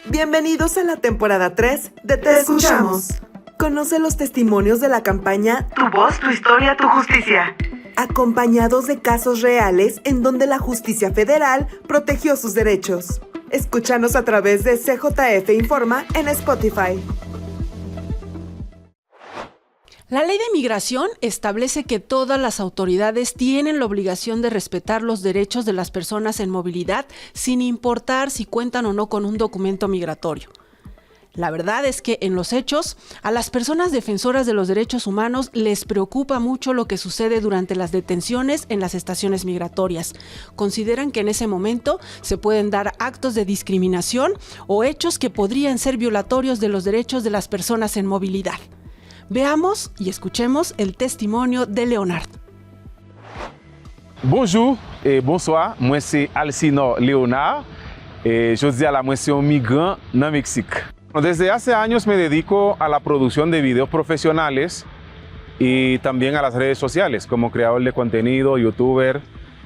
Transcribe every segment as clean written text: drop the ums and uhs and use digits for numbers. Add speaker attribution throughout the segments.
Speaker 1: Bienvenidos a la temporada 3 de Te Escuchamos. Conoce los testimonios de la campaña Tu voz, tu historia, tu justicia, acompañados de casos reales en donde la justicia federal protegió sus derechos. Escúchanos a través de CJF Informa en Spotify.
Speaker 2: La Ley de Migración establece que todas las autoridades tienen la obligación de respetar los derechos de las personas en movilidad sin importar si cuentan o no con un documento migratorio. La verdad es que en los hechos, a las personas defensoras de los derechos humanos les preocupa mucho lo que sucede durante las detenciones en las estaciones migratorias. Consideran que en ese momento se pueden dar actos de discriminación o hechos que podrían ser violatorios de los derechos de las personas en movilidad. Veamos y escuchemos el testimonio de Leonard.
Speaker 3: Bonjour et bonsoir, moi c'est Alcino Leonard. Je dis à la moi c'est un migrant en México. Desde hace años me dedico a la producción de videos profesionales y también a las redes sociales como creador de contenido, youtuber.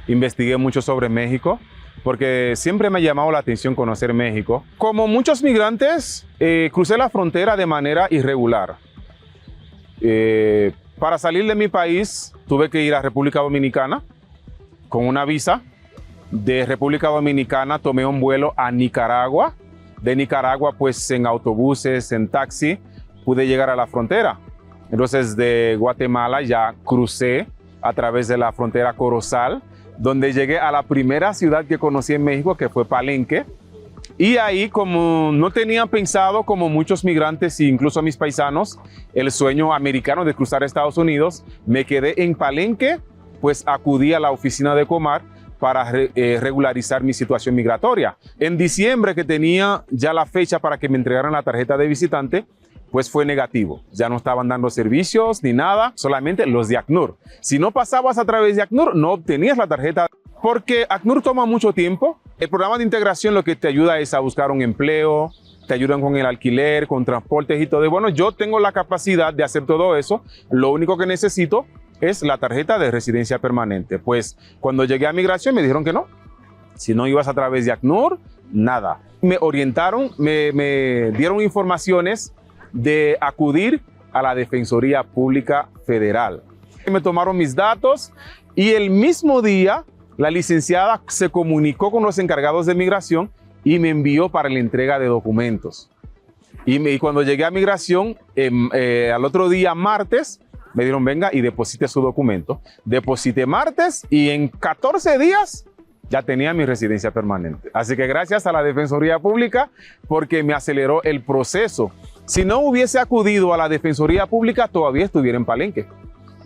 Speaker 3: Investigué mucho sobre México porque siempre me ha llamado la atención conocer México. Como muchos migrantes, crucé la frontera de manera irregular. Para salir de mi país tuve que ir a República Dominicana con una visa. De República Dominicana tomé un vuelo a Nicaragua. De Nicaragua, pues en autobuses, en taxi, pude llegar a la frontera. Entonces de Guatemala ya crucé a través de la frontera Corozal, donde llegué a la primera ciudad que conocí en México, que fue Palenque. Y ahí, como no tenía pensado, como muchos migrantes e incluso mis paisanos, el sueño americano de cruzar a Estados Unidos, me quedé en Palenque, pues acudí a la oficina de Comar para regularizar mi situación migratoria. En diciembre, que tenía ya la fecha para que me entregaran la tarjeta de visitante, pues fue negativo. Ya no estaban dando servicios ni nada, solamente los de ACNUR. Si no pasabas a través de ACNUR, no obtenías la tarjeta, porque ACNUR toma mucho tiempo. El programa de integración lo que te ayuda es a buscar un empleo, te ayudan con el alquiler, con transportes y todo. Y bueno, yo tengo la capacidad de hacer todo eso. Lo único que necesito es la tarjeta de residencia permanente. Pues cuando llegué a migración me dijeron que no. Si no ibas a través de ACNUR, nada. Me orientaron, me dieron informaciones de acudir a la Defensoría Pública Federal. Me tomaron mis datos y el mismo día la licenciada se comunicó con los encargados de migración y me envió para la entrega de documentos. Y cuando llegué a migración, al otro día, martes, me dijeron, venga y deposite su documento. Deposité martes y en 14 días ya tenía mi residencia permanente. Así que gracias a la Defensoría Pública porque me aceleró el proceso. Si no hubiese acudido a la Defensoría Pública, todavía estuviera en Palenque.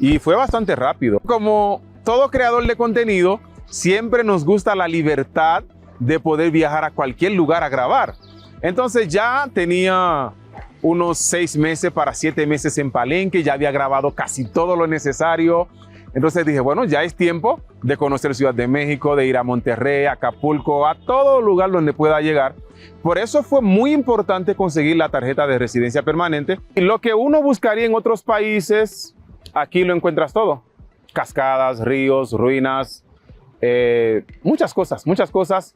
Speaker 3: Y fue bastante rápido. Como todo creador de contenido, siempre nos gusta la libertad de poder viajar a cualquier lugar a grabar. Entonces ya tenía unos 6 meses para 7 meses en Palenque, ya había grabado casi todo lo necesario. Entonces dije, bueno, ya es tiempo de conocer Ciudad de México, de ir a Monterrey, a Acapulco, a todo lugar donde pueda llegar. Por eso fue muy importante conseguir la tarjeta de residencia permanente. Y lo que uno buscaría en otros países, aquí lo encuentras todo. Cascadas, ríos, ruinas, muchas cosas.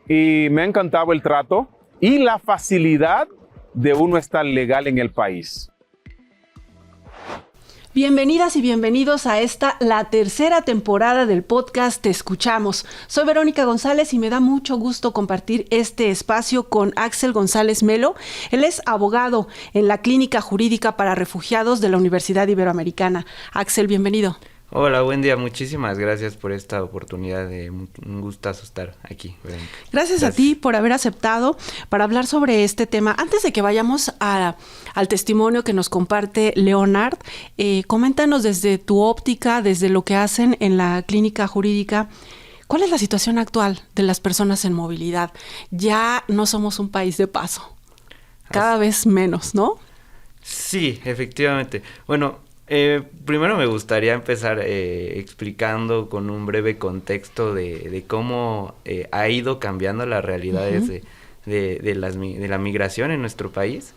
Speaker 3: Y me ha encantado el trato y la facilidad de uno estar legal en el país.
Speaker 2: Bienvenidas y bienvenidos a la tercera temporada del podcast Te Escuchamos. Soy Verónica González y me da mucho gusto compartir este espacio con Axel González Melo. Él es abogado en la Clínica Jurídica para Refugiados de la Universidad Iberoamericana. Axel, bienvenido.
Speaker 4: Hola, buen día. Muchísimas gracias por esta oportunidad. Un gustazo estar aquí.
Speaker 2: Gracias a ti por haber aceptado para hablar sobre este tema. Antes de que vayamos al testimonio que nos comparte Leonard, coméntanos desde tu óptica, desde lo que hacen en la clínica jurídica, ¿cuál es la situación actual de las personas en movilidad? Ya no somos un país de paso, cada vez menos, ¿no?
Speaker 4: Sí, efectivamente. Bueno, primero me gustaría empezar explicando con un breve contexto de cómo ha ido cambiando las realidades de la migración en nuestro país.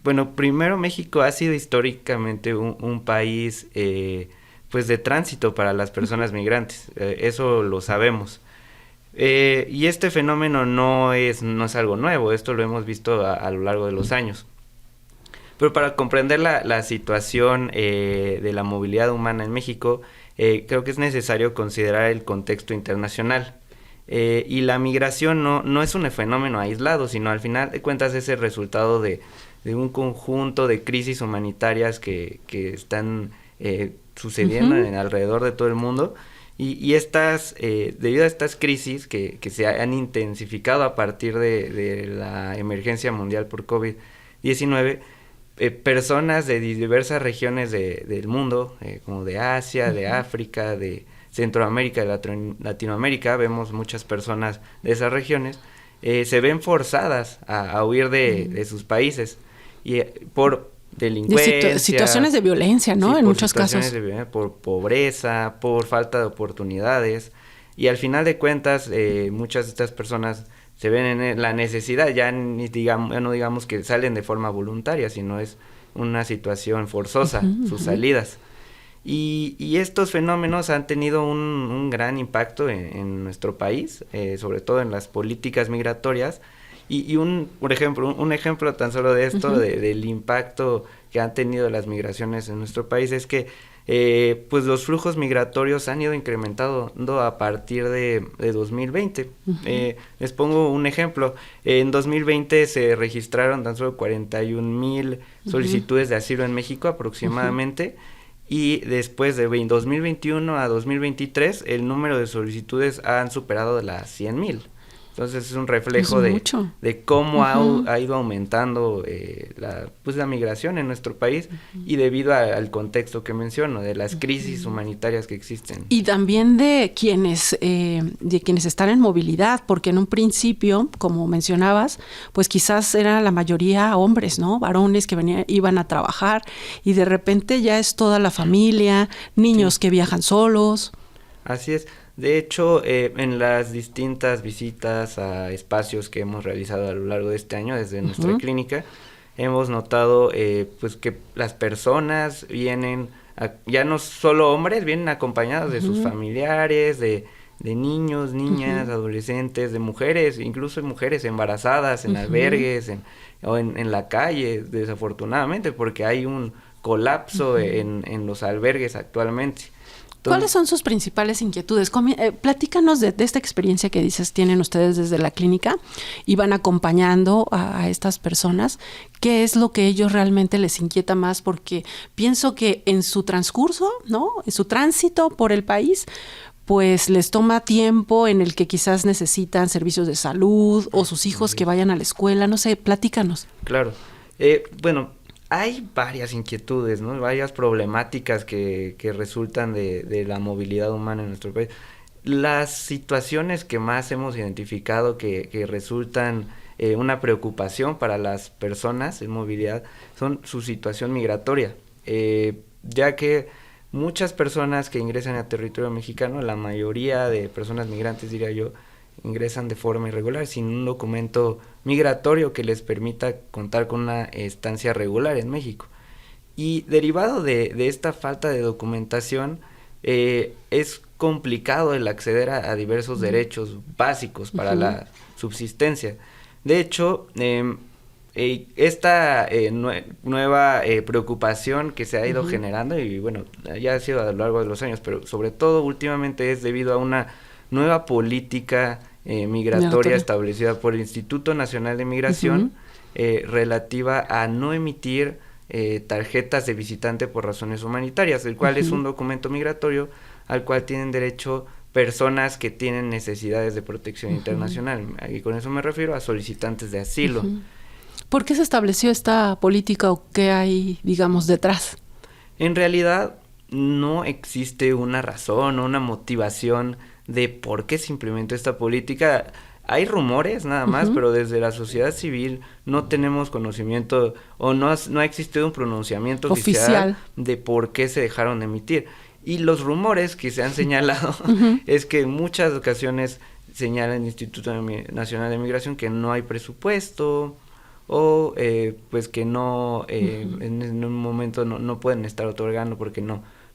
Speaker 4: Bueno, primero México ha sido históricamente un país pues de tránsito para las personas migrantes, eso lo sabemos. Y este fenómeno no es algo nuevo, esto lo hemos visto a lo largo de los años. Pero para comprender la situación de la movilidad humana en México, creo que es necesario considerar el contexto internacional. Y la migración no es un fenómeno aislado, sino al final de cuentas es el resultado de un conjunto de crisis humanitarias que están sucediendo alrededor de todo el mundo. Y estas, debido a estas crisis que se han intensificado a partir de la emergencia mundial por COVID-19, personas de diversas regiones del mundo, como de Asia, de África, de Centroamérica, de Latinoamérica, vemos muchas personas de esas regiones, se ven forzadas a huir de sus países y por delincuencia,
Speaker 2: situaciones de violencia, ¿no?
Speaker 4: Sí,
Speaker 2: en muchos casos.
Speaker 4: Por pobreza, por falta de oportunidades, y al final de cuentas muchas de estas personas se ven en la necesidad, ya no digamos que salen de forma voluntaria, sino es una situación forzosa, sus salidas. Y estos fenómenos han tenido un gran impacto en nuestro país, sobre todo en las políticas migratorias. Y un ejemplo tan solo de esto, del impacto que han tenido las migraciones en nuestro país, es que pues los flujos migratorios han ido incrementando a partir de 2020. Les pongo un ejemplo. En 2020 se registraron tan solo 41,000 solicitudes de asilo en México aproximadamente. Y después de 2021 a 2023, el número de solicitudes han superado las 100,000. Entonces es un reflejo de cómo ha ido aumentando la migración en nuestro país y debido al contexto que menciono, de las crisis humanitarias que existen.
Speaker 2: Y también de quienes están en movilidad, porque en un principio, como mencionabas, pues quizás era la mayoría hombres, ¿no? Varones que iban a trabajar y de repente ya es toda la familia, niños que viajan solos.
Speaker 4: Así es. De hecho, en las distintas visitas a espacios que hemos realizado a lo largo de este año desde nuestra clínica, hemos notado pues que las personas vienen, ya no solo hombres, vienen acompañados de sus familiares, de niños, niñas, adolescentes, de mujeres, incluso mujeres embarazadas en albergues o en la calle, desafortunadamente, porque hay un colapso en los albergues actualmente.
Speaker 2: ¿Cuáles son sus principales inquietudes? Platícanos de esta experiencia que dices tienen ustedes desde la clínica y van acompañando a estas personas. ¿Qué es lo que ellos realmente les inquieta más? Porque pienso que en su transcurso, ¿no? En su tránsito por el país, pues les toma tiempo en el que quizás necesitan servicios de salud o sus hijos que vayan a la escuela. No sé, platícanos.
Speaker 4: Claro. Bueno, hay varias inquietudes, ¿no? Varias problemáticas que resultan de la movilidad humana en nuestro país. Las situaciones que más hemos identificado que resultan una preocupación para las personas en movilidad son su situación migratoria, ya que muchas personas que ingresan a territorio mexicano, la mayoría de personas migrantes, diría yo, ingresan de forma irregular, sin un documento migratorio que les permita contar con una estancia regular en México. Y derivado de esta falta de documentación, es complicado el acceder a diversos derechos básicos para la subsistencia. De hecho, esta nueva preocupación que se ha ido generando, y bueno, ya ha sido a lo largo de los años, pero sobre todo últimamente es debido a una nueva política migratoria establecida por el Instituto Nacional de Migración, relativa a no emitir tarjetas de visitante por razones humanitarias, el cual es un documento migratorio al cual tienen derecho personas que tienen necesidades de protección internacional, y con eso me refiero a solicitantes de asilo.
Speaker 2: ¿Por qué se estableció esta política o qué hay, digamos, detrás?
Speaker 4: En realidad no existe una razón o una motivación de por qué se implementó esta política. Hay rumores nada más, pero desde la sociedad civil no tenemos conocimiento o no ha existido un pronunciamiento oficial de por qué se dejaron de emitir. Y los rumores que se han señalado es que en muchas ocasiones señala el Instituto Nacional de Migración que no hay presupuesto pues que no en un momento no pueden estar otorgando porque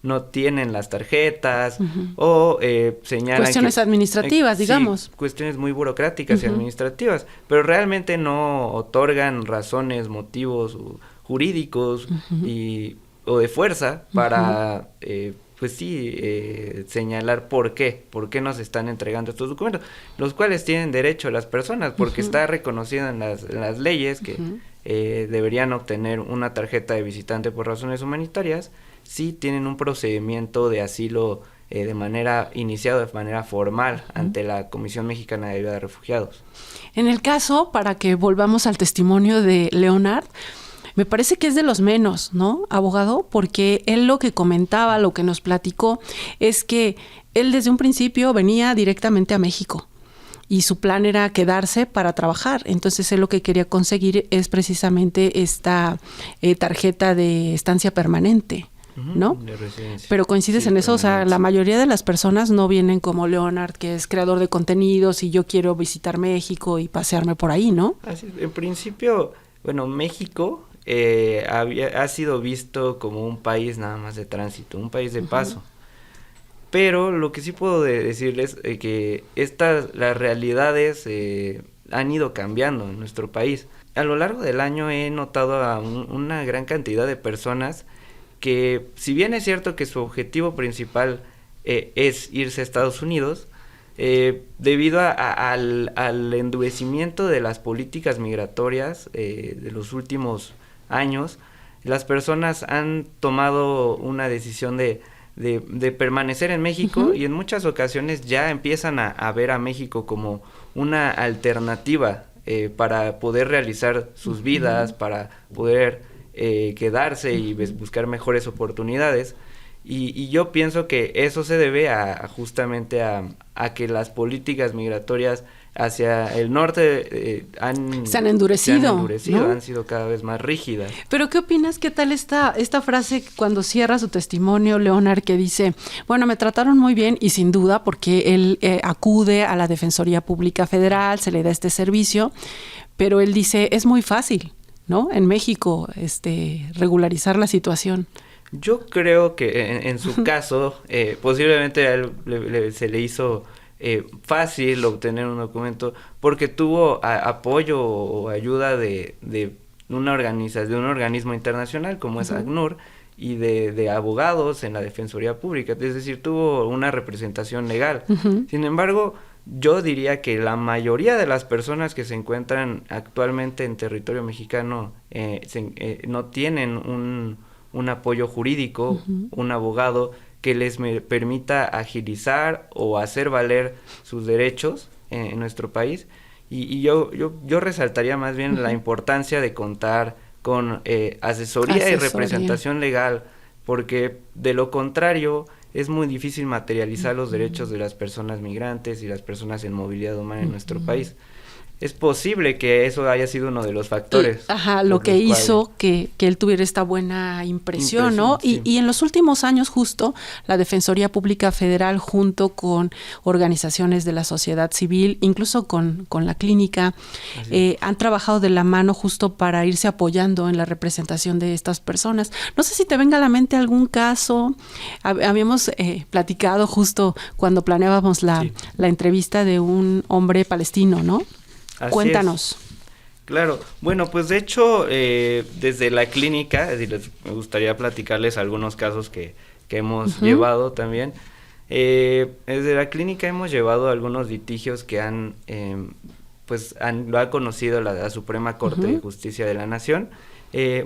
Speaker 4: no tienen las tarjetas o señalan
Speaker 2: cuestiones administrativas, digamos.
Speaker 4: Sí, cuestiones muy burocráticas y administrativas, pero realmente no otorgan razones, motivos jurídicos o de fuerza para señalar por qué nos están entregando estos documentos, los cuales tienen derecho las personas, porque está reconocido en las leyes que deberían obtener una tarjeta de visitante por razones humanitarias si tienen un procedimiento de asilo iniciado de manera formal ante la Comisión Mexicana de Ayuda a Refugiados.
Speaker 2: En el caso, para que volvamos al testimonio de Leonard, me parece que es de los menos, ¿no, abogado? Porque él lo que comentaba, lo que nos platicó, es que él desde un principio venía directamente a México y su plan era quedarse para trabajar. Entonces él lo que quería conseguir es precisamente esta tarjeta de estancia permanente, ¿no?
Speaker 4: De residencia.
Speaker 2: Pero coincides en eso, o sea, la mayoría de las personas no vienen como Leonard, que es creador de contenidos y yo quiero visitar México y pasearme por ahí, ¿no?
Speaker 4: Así, en principio, bueno, México ha sido visto como un país nada más de tránsito, un país de paso. Pero lo que sí puedo decirles es que las realidades han ido cambiando en nuestro país. A lo largo del año he notado a una gran cantidad de personas que, si bien es cierto que su objetivo principal es irse a Estados Unidos, debido al endurecimiento de las políticas migratorias de los últimos años, las personas han tomado una decisión de permanecer en México y en muchas ocasiones ya empiezan a ver a México como una alternativa para poder realizar sus vidas, para poder quedarse y buscar mejores oportunidades. Y yo pienso que eso se debe justamente a que las políticas migratorias hacia el norte
Speaker 2: se han endurecido, ¿no?
Speaker 4: Han sido cada vez más rígidas.
Speaker 2: Pero ¿qué opinas? ¿Qué tal esta frase cuando cierra su testimonio, Leonard, que dice, bueno, me trataron muy bien y sin duda porque él acude a la Defensoría Pública Federal, se le da este servicio, pero él dice, es muy fácil, ¿no? En México, regularizar la situación.
Speaker 4: Yo creo que en su caso, posiblemente a él se le hizo fácil obtener un documento porque tuvo apoyo o ayuda de un organismo internacional como es ACNUR y de abogados en la Defensoría Pública, es decir, tuvo una representación legal. Sin embargo, yo diría que la mayoría de las personas que se encuentran actualmente en territorio mexicano no tienen un apoyo jurídico, un abogado que les permita agilizar o hacer valer sus derechos en nuestro país. Y yo resaltaría más bien la importancia de contar con asesoría y representación legal, porque de lo contrario es muy difícil materializar los derechos de las personas migrantes y las personas en movilidad humana en nuestro país. Es posible que eso haya sido uno de los factores.
Speaker 2: Lo que hizo que él tuviera esta buena impresión, ¿no? Sí. Y en los últimos años justo la Defensoría Pública Federal junto con organizaciones de la sociedad civil, incluso con la clínica, han trabajado de la mano justo para irse apoyando en la representación de estas personas. No sé si te venga a la mente algún caso. Habíamos platicado justo cuando planeábamos la entrevista de un hombre palestino, ¿no?
Speaker 4: Así
Speaker 2: Cuéntanos.
Speaker 4: Es. Claro, bueno, pues de hecho, desde la clínica, me gustaría platicarles algunos casos que hemos llevado también. Desde la clínica hemos llevado algunos litigios que lo ha conocido la Suprema Corte de Justicia de la Nación.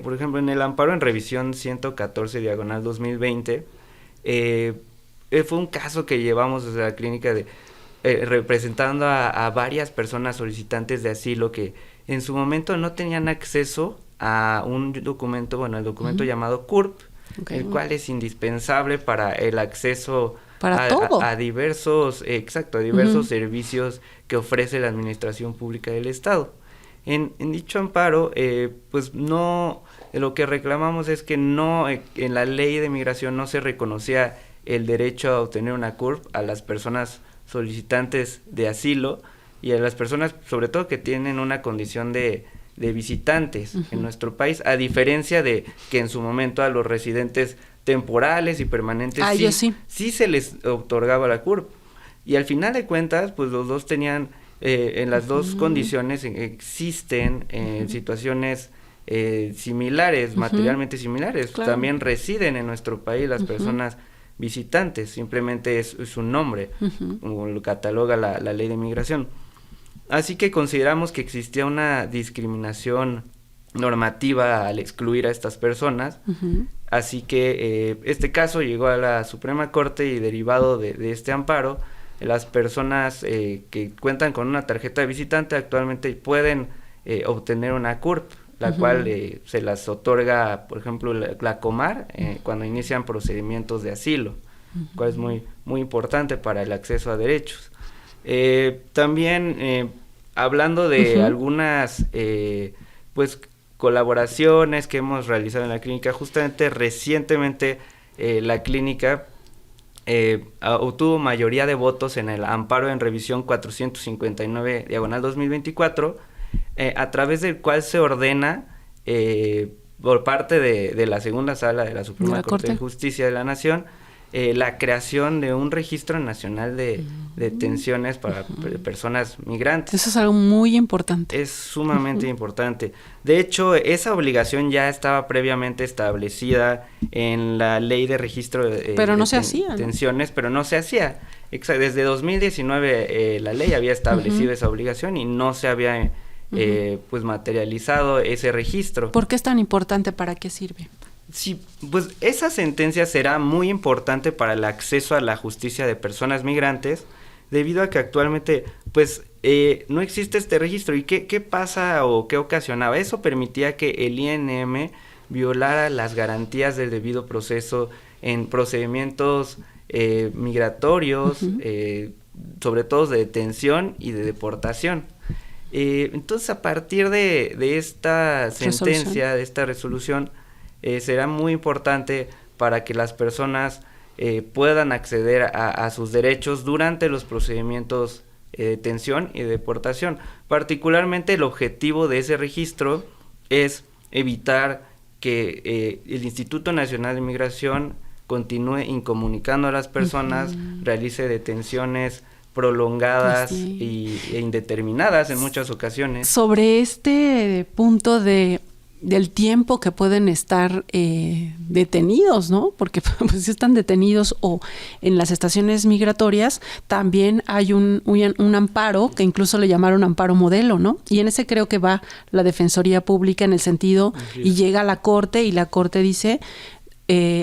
Speaker 4: Por ejemplo, en el amparo en revisión 114/2020, fue un caso que llevamos desde la clínica representando a varias personas solicitantes de asilo que en su momento no tenían acceso a un documento, el documento llamado CURP, el cual es indispensable para el acceso a diversos, servicios que ofrece la Administración Pública del Estado. En dicho amparo, lo que reclamamos es que en la ley de migración no se reconocía el derecho a obtener una CURP a las personas solicitantes de asilo y a las personas sobre todo que tienen una condición de visitantes en nuestro país, a diferencia de que en su momento a los residentes temporales y permanentes,
Speaker 2: ellos sí.
Speaker 4: sí se les otorgaba la CURP. Y al final de cuentas, pues los dos tenían, en las dos condiciones existen situaciones similares, materialmente similares.
Speaker 2: Claro.
Speaker 4: También residen en nuestro país las personas visitantes, simplemente es un nombre, como lo cataloga la ley de migración. Así que consideramos que existía una discriminación normativa al excluir a estas personas, así que este caso llegó a la Suprema Corte y derivado de este amparo, las personas que cuentan con una tarjeta de visitante actualmente pueden obtener una CURP, la cual se las otorga, por ejemplo, la Comar cuando inician procedimientos de asilo, cual es muy, muy importante para el acceso a derechos. También hablando de algunas pues colaboraciones que hemos realizado en la clínica, justamente recientemente la clínica obtuvo mayoría de votos en el amparo en revisión 459/2024, a través del cual se ordena por parte de la segunda sala de la Suprema Corte de Justicia de la Nación la creación de un registro nacional de detenciones para personas migrantes.
Speaker 2: Eso es algo muy importante.
Speaker 4: Es sumamente importante. De hecho, esa obligación ya estaba previamente establecida en la ley de registro de
Speaker 2: pero no se hacía,
Speaker 4: detenciones, ¿no? Pero no se hacía. Desde 2019 la ley había establecido esa obligación y no se había pues materializado ese registro.
Speaker 2: ¿Por qué es tan importante? ¿Para qué sirve?
Speaker 4: Sí, pues esa sentencia será muy importante para el acceso a la justicia de personas migrantes, debido a que actualmente pues no existe este registro. ¿Y qué pasa o qué ocasionaba? Eso permitía que el INM violara las garantías del debido proceso en procedimientos migratorios, sobre todo de detención y de deportación. Entonces, a partir de esta sentencia, de esta resolución, será muy importante para que las personas puedan acceder a sus derechos durante los procedimientos de detención y de deportación. Particularmente el objetivo de ese registro es evitar que el Instituto Nacional de Migración continúe incomunicando a las personas, realice detenciones prolongadas e indeterminadas en muchas ocasiones.
Speaker 2: Sobre este punto del tiempo que pueden estar detenidos, ¿no? Porque pues, si están detenidos o en las estaciones migratorias, también hay un amparo que incluso le llamaron amparo modelo, ¿no? Y en ese creo que va la Defensoría Pública en el sentido, y llega a la Corte y la Corte dice,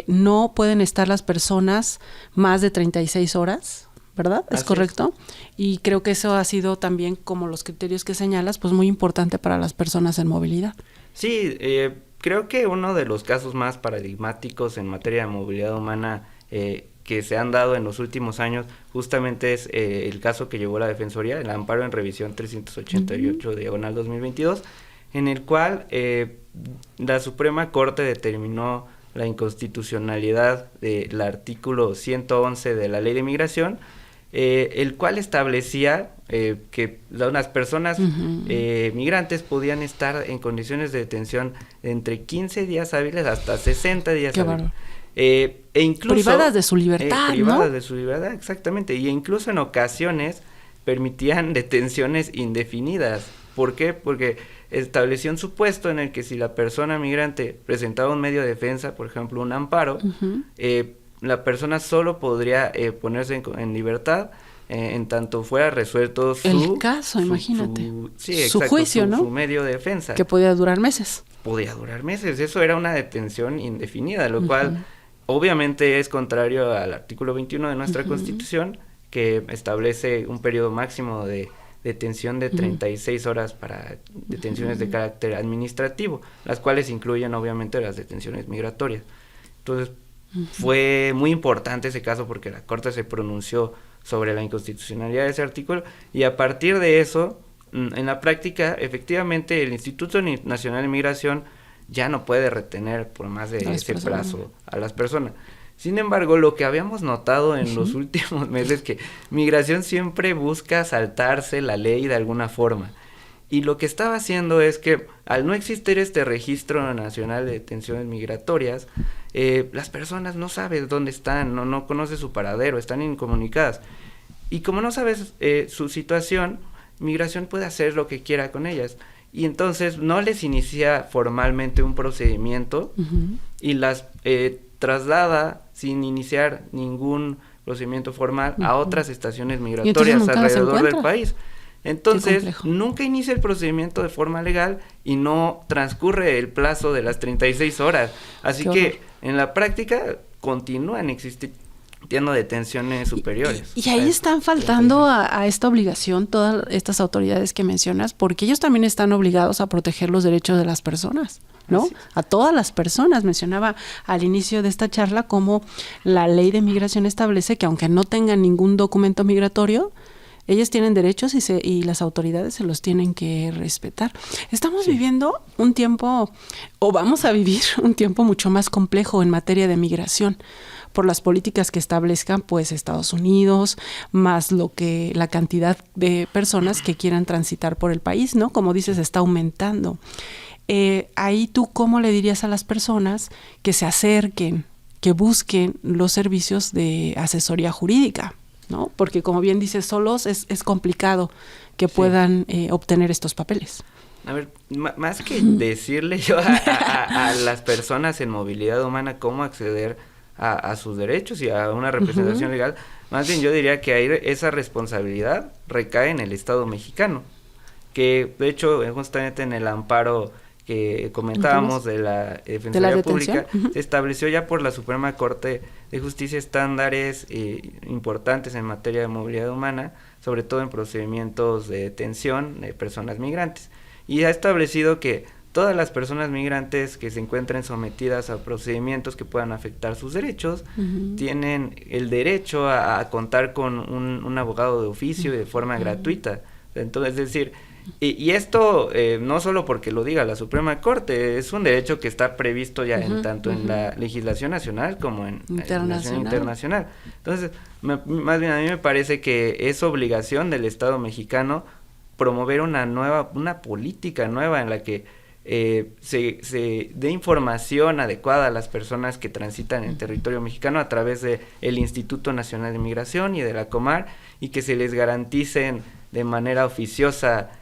Speaker 2: no pueden estar las personas más de 36 horas, ¿verdad? ¿Es correcto? Y creo que eso ha sido también, como los criterios que señalas, pues muy importante para las personas en movilidad.
Speaker 4: Sí, creo que uno de los casos más paradigmáticos en materia de movilidad humana que se han dado en los últimos años justamente es el caso que llevó la Defensoría, el amparo en revisión 388/2022, en el cual la Suprema Corte determinó la inconstitucionalidad del artículo 111 de la Ley de Migración, el cual establecía que las personas migrantes podían estar en condiciones de detención de entre 15 días hábiles hasta 60 días hábiles. E incluso
Speaker 2: privadas de su libertad,
Speaker 4: privadas
Speaker 2: ¿no?
Speaker 4: de su libertad, exactamente. Y incluso en ocasiones permitían detenciones indefinidas. ¿Por qué? Porque estableció un supuesto en el que si la persona migrante presentaba un medio de defensa, por ejemplo un amparo, la persona solo podría ponerse en libertad en tanto fuera resuelto
Speaker 2: el caso, imagínate, su juicio, ¿no?
Speaker 4: Su medio de defensa.
Speaker 2: Que podía durar meses.
Speaker 4: Podía durar meses, eso era una detención indefinida, lo cual obviamente es contrario al artículo 21 de nuestra Constitución, que establece un periodo máximo de detención de 36 horas para detenciones de carácter administrativo, las cuales incluyen obviamente las detenciones migratorias. Entonces, fue muy importante ese caso porque la Corte se pronunció sobre la inconstitucionalidad de ese artículo y a partir de eso, en la práctica, efectivamente, el Instituto Nacional de Migración ya no puede retener por más de ese plazo a las personas. Sin embargo, lo que habíamos notado en los últimos meses es que Migración siempre busca saltarse la ley de alguna forma. Y lo que estaba haciendo es que, al no existir este registro nacional de detenciones migratorias, las personas no saben dónde están, no conoce su paradero, están incomunicadas. Y como no sabes su situación, migración puede hacer lo que quiera con ellas. Y entonces no les inicia formalmente un procedimiento y las traslada sin iniciar ningún procedimiento formal a otras estaciones migratorias alrededor del país. Entonces, nunca inicia el procedimiento de forma legal y no transcurre el plazo de las 36 horas. Así que, en la práctica, continúan existiendo detenciones superiores.
Speaker 2: Y ahí están faltando a esta obligación todas estas autoridades que mencionas, porque ellos también están obligados a proteger los derechos de las personas, ¿no? Así. A todas las personas. Mencionaba al inicio de esta charla cómo la ley de migración establece que aunque no tengan ningún documento migratorio, ellos tienen derechos y las autoridades se los tienen que respetar. Estamos viviendo un tiempo, o vamos a vivir un tiempo mucho más complejo en materia de migración, por las políticas que establezcan pues Estados Unidos, más la cantidad de personas que quieran transitar por el país, ¿no? Como dices, está aumentando. Ahí tú, ¿cómo le dirías a las personas que se acerquen, que busquen los servicios de asesoría jurídica, ¿no? Porque como bien dices, solos es complicado que puedan obtener estos papeles.
Speaker 4: A ver, más que decirle yo a las personas en movilidad humana cómo acceder a sus derechos y a una representación legal, más bien yo diría que ahí esa responsabilidad recae en el Estado mexicano, que de hecho justamente en el amparo que comentábamos de la Defensoría Pública, se estableció ya por la Suprema Corte de Justicia estándares importantes en materia de movilidad humana, sobre todo en procedimientos de detención de personas migrantes, y ha establecido que todas las personas migrantes que se encuentren sometidas a procedimientos que puedan afectar sus derechos, tienen el derecho a contar con un abogado de oficio y de forma gratuita. Entonces, es decir, y esto no solo porque lo diga la Suprema Corte, es un derecho que está previsto ya tanto en la legislación nacional como en la legislación internacional. Entonces, más bien a mí me parece que es obligación del Estado mexicano promover una política nueva en la que se dé información adecuada a las personas que transitan en territorio mexicano a través de el Instituto Nacional de Migración y de la Comar, y que se les garanticen de manera oficiosa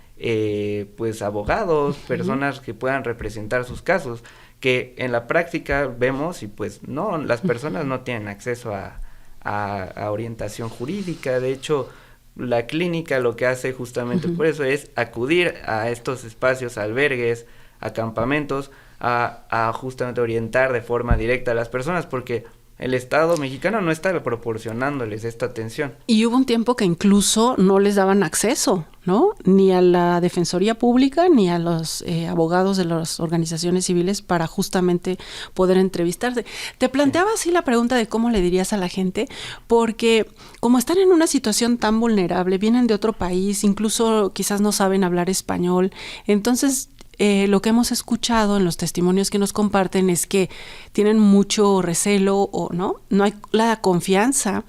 Speaker 4: pues abogados, personas que puedan representar sus casos, que en la práctica vemos y pues no, las personas no tienen acceso a orientación jurídica. De hecho, la clínica lo que hace justamente por eso es acudir a estos espacios, albergues, a campamentos, a justamente orientar de forma directa a las personas, porque el Estado mexicano no está proporcionándoles esta atención.
Speaker 2: Y hubo un tiempo que incluso no les daban acceso, ¿no? Ni a la Defensoría Pública, ni a los abogados de las organizaciones civiles para justamente poder entrevistarse. Te planteaba así la pregunta de cómo le dirías a la gente, porque como están en una situación tan vulnerable, vienen de otro país, incluso quizás no saben hablar español, entonces lo que hemos escuchado en los testimonios que nos comparten es que tienen mucho recelo o no hay la confianza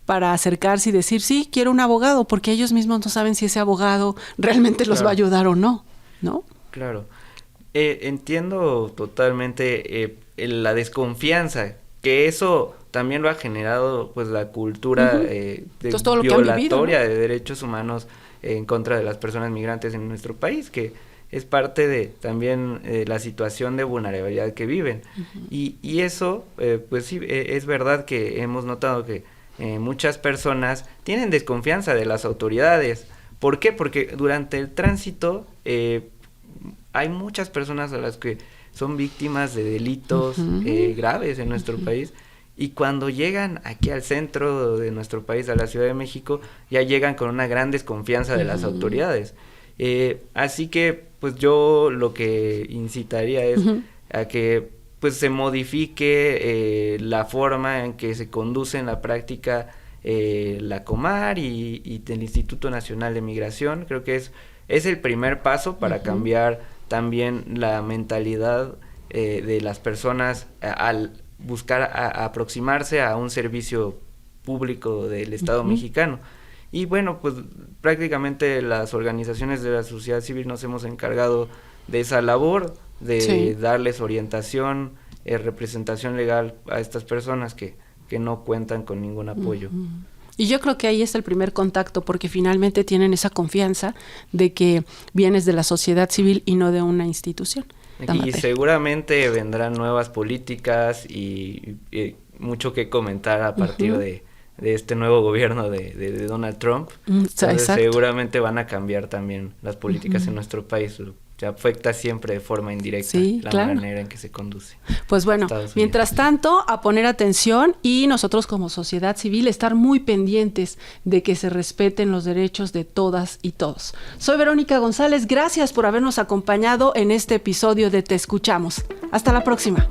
Speaker 2: para acercarse y decir, sí, quiero un abogado, porque ellos mismos no saben si ese abogado realmente los va a ayudar o no, ¿no?
Speaker 4: Claro. Entiendo totalmente la desconfianza, que eso también lo ha generado pues la cultura
Speaker 2: Entonces, todo lo
Speaker 4: violatoria
Speaker 2: que han vivido, ¿no?
Speaker 4: de derechos humanos en contra de las personas migrantes en nuestro país, que es parte de también la situación de vulnerabilidad que viven. Y eso, pues sí, es verdad que hemos notado que muchas personas tienen desconfianza de las autoridades. ¿Por qué? Porque durante el tránsito hay muchas personas a las que son víctimas de delitos graves en nuestro país, y cuando llegan aquí al centro de nuestro país, a la Ciudad de México, ya llegan con una gran desconfianza de las autoridades. Así que pues yo lo que incitaría es a que pues se modifique la forma en que se conduce en la práctica la Comar y el Instituto Nacional de Migración. Creo que es el primer paso para cambiar también la mentalidad de las personas al buscar aproximarse a un servicio público del Estado mexicano. Y bueno, pues prácticamente las organizaciones de la sociedad civil nos hemos encargado de esa labor, de darles orientación representación legal a estas personas que no cuentan con ningún apoyo.
Speaker 2: Y yo creo que ahí es el primer contacto, porque finalmente tienen esa confianza de que vienes de la sociedad civil y no de una institución.
Speaker 4: Y seguramente vendrán nuevas políticas y mucho que comentar a partir de este nuevo gobierno de Donald Trump. Entonces, seguramente van a cambiar también las políticas en nuestro país. Que afecta siempre de forma indirecta la manera en que se conduce.
Speaker 2: Pues bueno, mientras tanto, a poner atención y nosotros como sociedad civil estar muy pendientes de que se respeten los derechos de todas y todos. Soy Verónica González, gracias por habernos acompañado en este episodio de Te Escuchamos. Hasta la próxima.